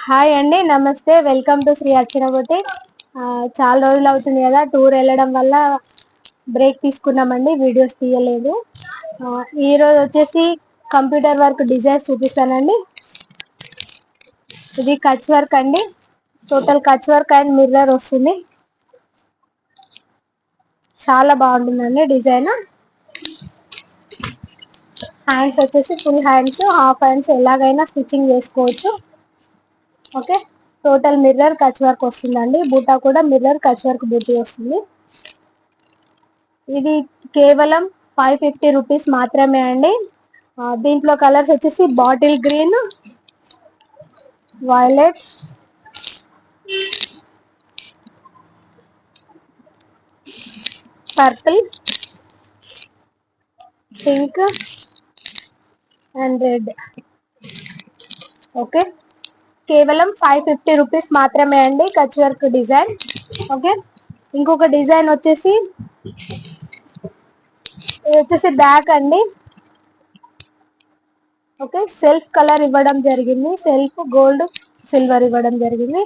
Hi అండి, నమస్తే. Welcome to Shri Archana boutique. చాలా రోజులు అవుతుంది కదా, టూర్ వెళ్ళడం వల్ల బ్రేక్ తీసుకున్నామండి, వీడియోస్ తీయలేదు. ఈ రోజు వచ్చేసి కంప్యూటర్ వర్క్ డిజైన్స్ చూపిస్తానండి. ఇది కచ్ వర్క్ అండి, total Kutch work and mirror వస్తుంది. చాలా బాగుంటుందండి డిజైన్. హ్యాండ్స్ వచ్చేసి ఫుల్ హ్యాండ్స్, హాఫ్ హ్యాండ్స్ ఎలాగైనా స్టిచ్చింగ్ చేసుకోవచ్చు. Okay, total mirror Kutch work వస్తుందండి. బూటా కూడా మిర్రర్ కచ్ వర్క్ బూటీ వస్తుంది. ఇది కేవలం 550 రూపీస్ మాత్రమే అండి. దీంట్లో కలర్స్ వచ్చేసి bottle green, violet, purple, pink and red. Okay, కేవలం 550 రూపీస్ మాత్రమే అండి కచ్ వర్క్ డిజైన్. ఓకే, ఇంకొక డిజైన్ వచ్చేసి బ్యాక్ అండి. ఓకే, సెల్ఫ్ కలర్ ఇవ్వడం జరిగింది, సెల్ఫ్ గోల్డ్ సిల్వర్ ఇవ్వడం జరిగింది.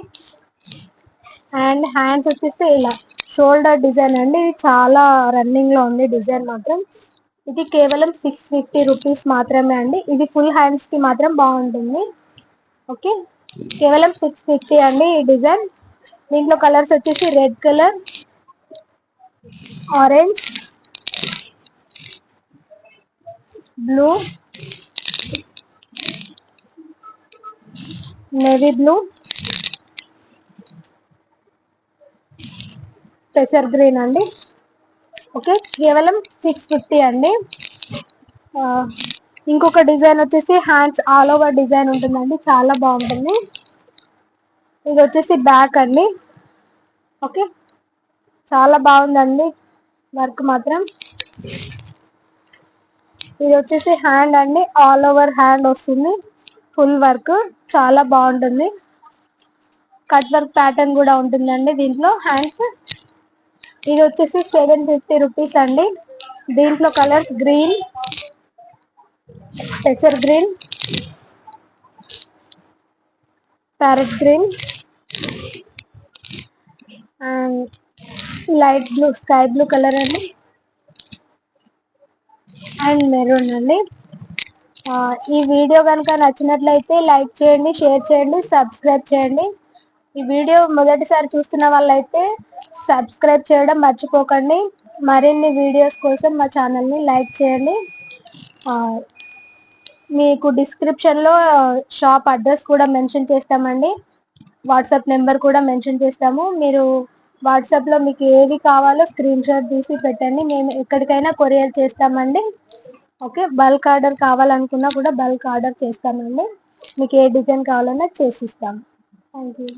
అండ్ హ్యాండ్స్ వచ్చేసి ఇలా షోల్డర్ డిజైన్ అండి. ఇది చాలా రన్నింగ్ లో ఉంది డిజైన్ మాత్రం. ఇది కేవలం 650 రూపీస్ మాత్రమే అండి. ఇది ఫుల్ హ్యాండ్స్ కి మాత్రం బాగుంటుంది. ఓకే, కేవలం 650 అండి ఈ డిజైన్. దీంట్లో కలర్స్ వచ్చేసి red colour, orange, blue, navy blue, పెసర్ గ్రీన్ అండి. ఓకే, కేవలం 650 అండి. ఇంకొక డిజైన్ వచ్చేసి హ్యాండ్స్ ఆల్ ఓవర్ డిజైన్ ఉంటుందండి, చాలా బాగుంటుంది. ఇది వచ్చేసి బ్యాక్ అండి. ఓకే, చాలా బాగుందండి వర్క్ మాత్రం. ఇది వచ్చేసి హ్యాండ్ అండి, ఆల్ ఓవర్ హ్యాండ్ వస్తుంది, ఫుల్ వర్క్ చాలా బాగుంటుంది. కట్ వర్క్ ప్యాటర్న్ కూడా ఉంటుందండి దీంట్లో హ్యాండ్స్. ఇది వచ్చేసి 750 రూపీస్ అండి. దీంట్లో కలర్స్ గ్రీన్, పెసర్ green, parrot green and light blue, sky blue colour అండి, అండ్ మెరూన్ అండి. ఈ వీడియో కనుక నచ్చినట్లయితే లైక్ చేయండి, షేర్ చేయండి, సబ్స్క్రైబ్ చేయండి. ఈ వీడియో మొదటిసారి చూస్తున్న వాళ్ళైతే సబ్స్క్రైబ్ చేయడం మర్చిపోకండి. మరిన్ని వీడియోస్ కోసం మా ఛానల్ని లైక్ చేయండి. మీకు డిస్క్రిప్షన్లో షాప్ అడ్రస్ కూడా మెన్షన్ చేస్తామండి, వాట్సాప్ నెంబర్ కూడా మెన్షన్ చేస్తాము. మీరు వాట్సాప్లో మీకు ఏది కావాలో స్క్రీన్ షాట్ తీసి పెట్టండి, మేము ఎక్కడికైనా కొరియర్ చేస్తామండి. ఓకే, బల్క్ ఆర్డర్ కావాలనుకున్నా కూడా బల్క్ ఆర్డర్ చేస్తామండి. మీకు ఏ డిజైన్ కావాలన్నా చేసిస్తాము. Thank you.